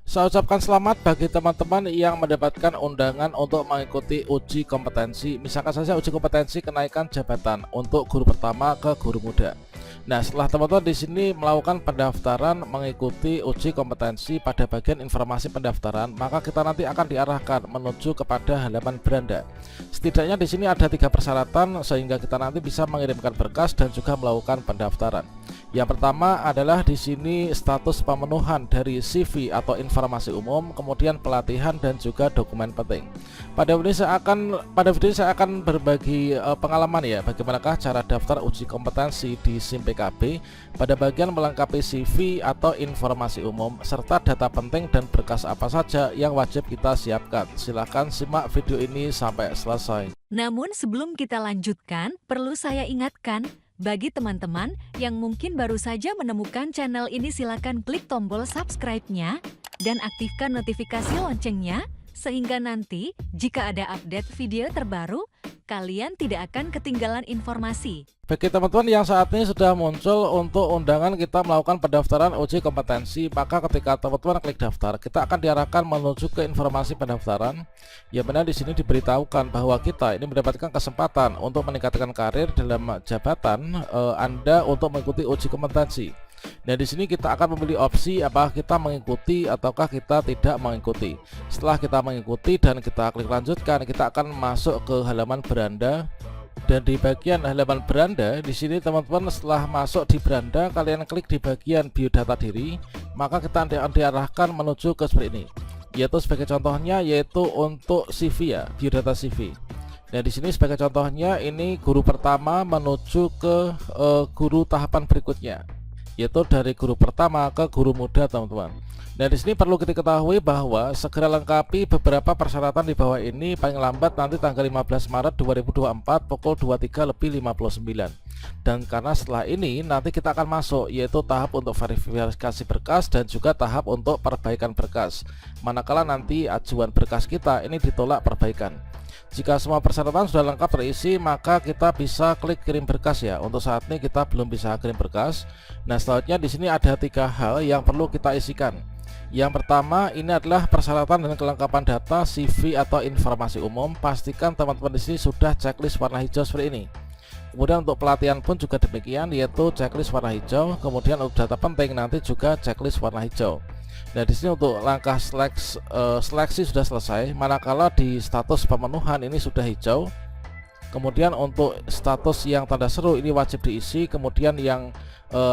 Saya ucapkan selamat bagi teman-teman yang mendapatkan undangan untuk mengikuti uji kompetensi. Misalkan saja uji kompetensi kenaikan jabatan untuk guru pertama ke guru muda. Nah, setelah teman-teman di sini melakukan pendaftaran mengikuti uji kompetensi pada bagian informasi pendaftaran, maka kita nanti akan diarahkan menuju kepada halaman beranda. Setidaknya di sini ada 3 persyaratan sehingga kita nanti bisa mengirimkan berkas dan juga melakukan pendaftaran. Yang pertama adalah di sini status pemenuhan dari CV atau informasi umum, kemudian pelatihan dan juga dokumen penting. Pada video ini saya akan berbagi pengalaman ya, bagaimanakah cara daftar uji kompetensi di SIM PKB pada bagian melengkapi CV atau informasi umum serta data penting dan berkas apa saja yang wajib kita siapkan. Silahkan simak video ini sampai selesai. Namun sebelum kita lanjutkan, perlu saya ingatkan, bagi teman-teman yang mungkin baru saja menemukan channel ini, silakan klik tombol subscribe-nya dan aktifkan notifikasi loncengnya sehingga nanti jika ada update video terbaru, kalian tidak akan ketinggalan informasi. Bagi teman-teman yang saat ini sudah muncul untuk undangan kita melakukan pendaftaran uji kompetensi, maka ketika teman-teman klik daftar, kita akan diarahkan menuju ke informasi pendaftaran. Yang benar di sini diberitahukan bahwa kita ini mendapatkan kesempatan untuk meningkatkan karir dalam jabatan Anda untuk mengikuti uji kompetensi. Dan di sini kita akan memilih opsi apakah kita mengikuti ataukah kita tidak mengikuti. Setelah kita mengikuti dan kita klik lanjutkan, kita akan masuk ke halaman beranda. Dan di bagian halaman beranda di sini teman-teman, setelah masuk di beranda, kalian klik di bagian biodata diri, maka kita akan diarahkan menuju ke seperti ini. Yaitu sebagai contohnya yaitu untuk CV ya, biodata CV. Nah, di sini sebagai contohnya ini guru pertama menuju ke guru tahapan berikutnya, yaitu dari guru pertama ke guru muda, teman-teman. Nah, di sini perlu kita ketahui bahwa segera lengkapi beberapa persyaratan di bawah ini paling lambat nanti tanggal 15 Maret 2024 pukul 23.59. Dan karena setelah ini nanti kita akan masuk yaitu tahap untuk verifikasi berkas dan juga tahap untuk perbaikan berkas. Manakala nanti ajuan berkas kita ini ditolak perbaikan. Jika semua persyaratan sudah lengkap terisi, maka kita bisa klik kirim berkas ya. Untuk saat ini kita belum bisa kirim berkas. Nah, selanjutnya di sini ada 3 hal yang perlu kita isikan. Yang pertama ini adalah persyaratan dan kelengkapan data CV atau informasi umum. Pastikan teman-teman di sini sudah checklist warna hijau seperti ini. Kemudian untuk pelatihan pun juga demikian, yaitu checklist warna hijau. Kemudian untuk data penting nanti juga checklist warna hijau. Nah, di sini untuk langkah seleksi sudah selesai, manakala di status pemenuhan ini sudah hijau. Kemudian untuk status yang tanda seru ini wajib diisi, kemudian yang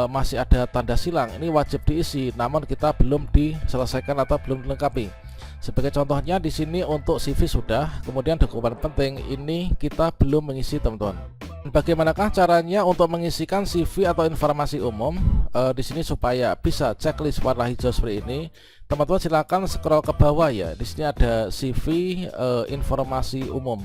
masih ada tanda silang ini wajib diisi, namun kita belum diselesaikan atau belum dilengkapi. Sebagai contohnya di sini untuk CV sudah, kemudian dokumen penting ini kita belum mengisi, teman-teman. Bagaimanakah caranya untuk mengisikan CV atau informasi umum di sini supaya bisa checklist warna hijau seperti ini? Teman-teman silakan scroll ke bawah ya. Di sini ada CV informasi umum.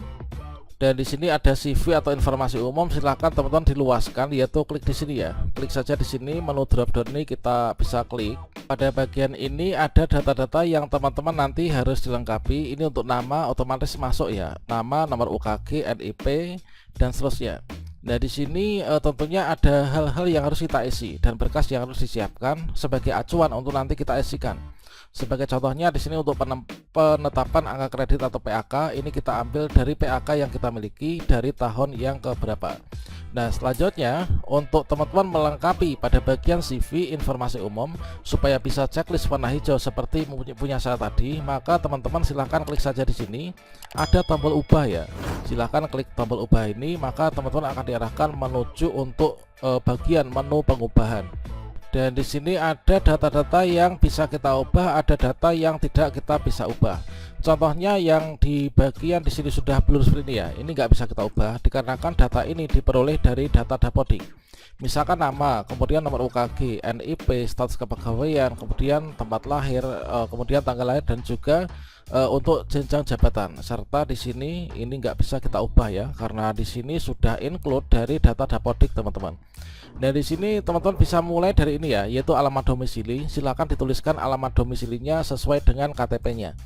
Dan di sini ada CV atau informasi umum, silahkan teman-teman diluaskan, yaitu klik di sini ya. Klik saja di sini, menu drop down ini kita bisa klik. Pada bagian ini ada data-data yang teman-teman nanti harus dilengkapi. Ini untuk nama otomatis masuk ya, nama, nomor UKG, NIP dan seterusnya. Nah, di sini tentunya ada hal-hal yang harus kita isi dan berkas yang harus disiapkan sebagai acuan untuk nanti kita isikan. Sebagai contohnya di sini untuk penetapan angka kredit atau PAK, ini kita ambil dari PAK yang kita miliki dari tahun yang keberapa. Nah, selanjutnya untuk teman-teman melengkapi pada bagian CV informasi umum supaya bisa checklist warna hijau seperti punya saya tadi, maka teman-teman silahkan klik saja di sini ada tombol ubah ya. Silahkan klik tombol ubah ini, maka teman-teman akan diarahkan menuju untuk bagian menu pengubahan. Dan di sini ada data-data yang bisa kita ubah, ada data yang tidak kita bisa ubah. Contohnya yang di bagian di sini sudah blur seperti ini ya. Ini nggak bisa kita ubah dikarenakan data ini diperoleh dari data Dapodik. Misalkan nama, kemudian nomor UKG, NIP, status kepegawaian, kemudian tempat lahir, kemudian tanggal lahir dan juga untuk jenjang jabatan. Serta di sini ini nggak bisa kita ubah ya, karena di sini sudah include dari data Dapodik, teman-teman. Nah, di sini teman-teman bisa mulai dari ini ya, yaitu alamat domisili. Silakan dituliskan alamat domisilinya sesuai dengan KTP-nya.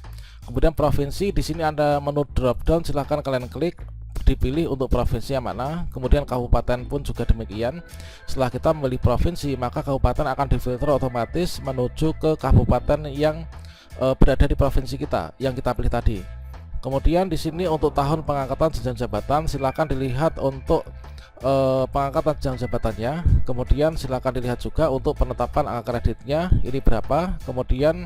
Kemudian provinsi, di sini ada menu drop down, silahkan kalian klik dipilih untuk provinsi yang mana. Kemudian kabupaten pun juga demikian. Setelah kita memilih provinsi, maka kabupaten akan difilter otomatis menuju ke kabupaten yang berada di provinsi kita yang kita pilih tadi. Kemudian di sini untuk tahun pengangkatan jenjang jabatan silakan dilihat untuk pengangkatan jenjang jabatannya. Kemudian silakan dilihat juga untuk penetapan angka kreditnya ini berapa. Kemudian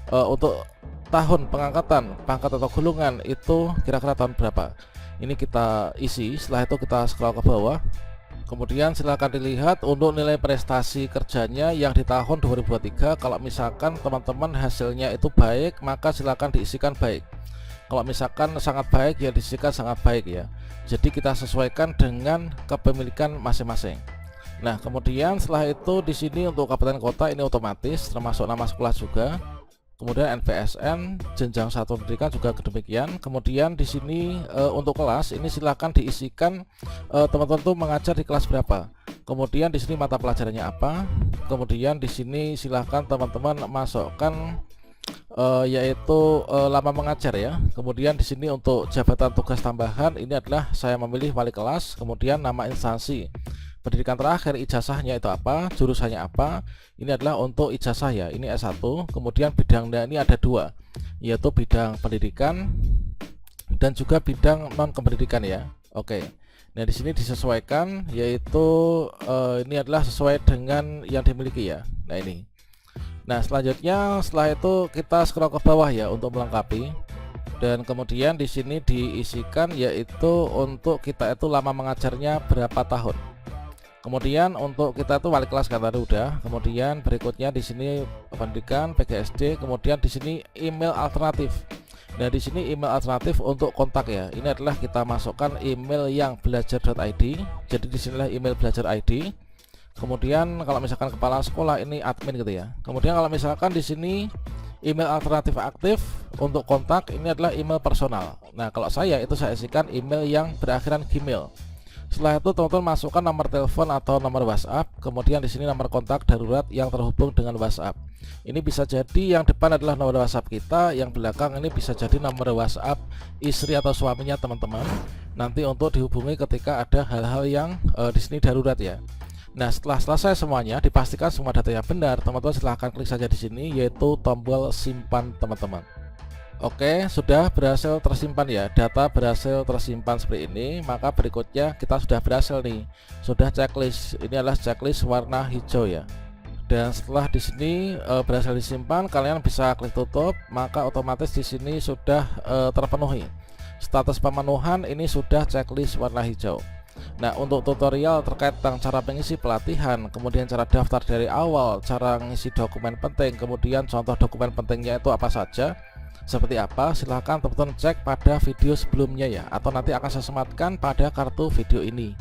untuk tahun pengangkatan pangkat atau golongan itu kira-kira tahun berapa. Ini kita isi, setelah itu kita scroll ke bawah. Kemudian silakan dilihat untuk nilai prestasi kerjanya yang di tahun 2023. Kalau misalkan teman-teman hasilnya itu baik, maka silakan diisikan baik. Kalau misalkan sangat baik, ya diisikan sangat baik ya. Jadi kita sesuaikan dengan kepemilikan masing-masing. Nah, kemudian setelah itu di sini untuk kabupaten kota ini otomatis termasuk nama sekolah juga. Kemudian NPSN, jenjang satuan pendidikan juga demikian. Kemudian di sini untuk kelas ini silahkan diisikan teman-teman tuh mengajar di kelas berapa. Kemudian di sini mata pelajarannya apa. Kemudian di sini silahkan teman-teman masukkan yaitu lama mengajar ya. Kemudian di sini untuk jabatan tugas tambahan ini adalah saya memilih wali kelas. Kemudian nama instansi. Pendidikan terakhir ijazahnya itu apa, jurusannya apa. Ini adalah untuk ijazah ya, ini S1. Kemudian bidangnya ini ada dua, yaitu bidang pendidikan dan juga bidang non kependidikan ya. Oke. Nah di sini disesuaikan, yaitu ini adalah sesuai dengan yang dimiliki ya. Nah ini. Nah selanjutnya setelah itu kita scroll ke bawah ya untuk melengkapi. Dan kemudian di sini diisikan yaitu untuk kita itu lama mengajarnya berapa tahun. Kemudian untuk kita itu wali kelas kan tadi udah. Kemudian berikutnya di sini pendidikan PGSD. Kemudian di sini email alternatif. Nah di sini email alternatif untuk kontak ya. Ini adalah kita masukkan email yang belajar.id. Jadi di sinilah email belajar ID. Kemudian kalau misalkan kepala sekolah ini admin gitu ya. Kemudian kalau misalkan di sini email alternatif aktif untuk kontak ini adalah email personal. Nah kalau saya itu saya isikan email yang berakhiran Gmail. Setelah itu teman-teman masukkan nomor telepon atau nomor WhatsApp. Kemudian di sini nomor kontak darurat yang terhubung dengan WhatsApp. Ini bisa jadi yang depan adalah nomor WhatsApp kita, yang belakang ini bisa jadi nomor WhatsApp istri atau suaminya teman-teman. Nanti untuk dihubungi ketika ada hal-hal yang di sini darurat ya. Nah setelah selesai semuanya, dipastikan semua datanya benar, teman-teman silahkan klik saja di sini yaitu tombol simpan teman-teman. Oke, sudah berhasil tersimpan ya, data berhasil tersimpan seperti ini. Maka berikutnya kita sudah berhasil nih, sudah checklist. Ini adalah checklist warna hijau ya. Dan setelah di sini berhasil disimpan, kalian bisa klik tutup, maka otomatis di sini sudah terpenuhi. Status pemenuhan ini sudah checklist warna hijau. Nah untuk tutorial terkait tentang cara mengisi pelatihan, kemudian cara daftar dari awal, cara mengisi dokumen penting, kemudian contoh dokumen pentingnya itu apa saja, seperti apa, silahkan teman-teman cek pada video sebelumnya ya, atau nanti akan saya sematkan pada kartu video ini.